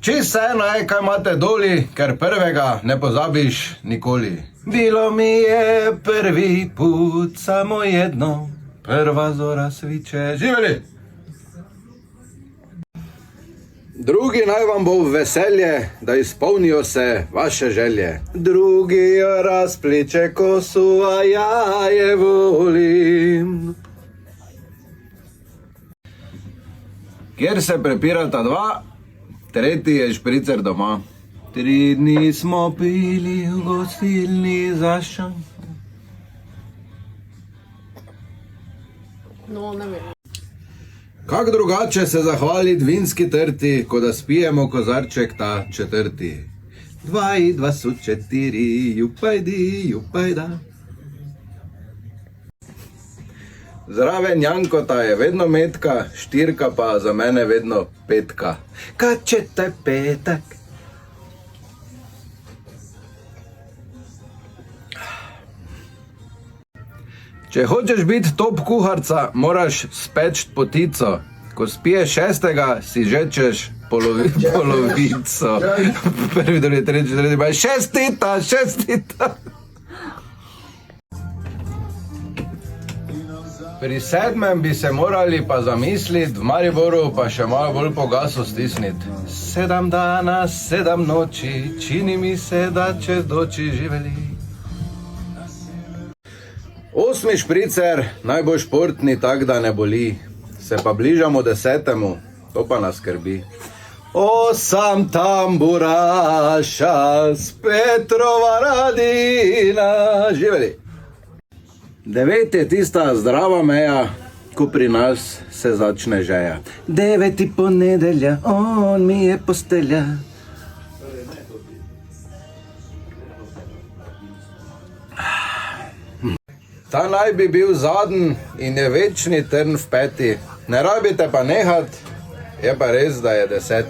Čisto eno je, kaj imate doli, ker prvega ne pozabiš nikoli. Bilo mi je prvi put samo jedno, prva zora sviče. Živeli! Drugi naj vam bo veselje, da izpolnijo se vaše želje. Drugi jo razpliče kosu, a ja je volim. Kjer se prepirata dva, tretji je špricer doma. 3 dni smo pili v gostilni za šam. No, ne vem. Kak drugače se zahvaliti vinski trti, ko da spijemo kozarček ta četrti. 2 in 2 so 4, jupajdi, jupajda. Zraven Jankota je vedno metka, 4 pa za mene vedno 5. Kačete petek. Če hočeš biti top kuharca, moraš speč potico. Ko spiješ 6, si žečeš polovico. 1, 2, 3, 4, 5, 6. Pri 7 bi se morali pa zamisliti, v Mariboru pa še malo bolj po gasu stisniti. 7 dana, 7 noči, čini mi se, da čez doči živeli. 8 špricer, naj bo športni tak, da ne boli. Se pa bližamo 10, to pa nas skrbi. 8 tamburaša, s Petrova Radina, živeli. 9 je tista zdrava meja, ko pri nas se začne žeja. 9 ponedelja, on mi je postelja. Ta naj bi bil zadnji in je večni trn v peti. Ne rabite pa nehat, je pa res, da je 10.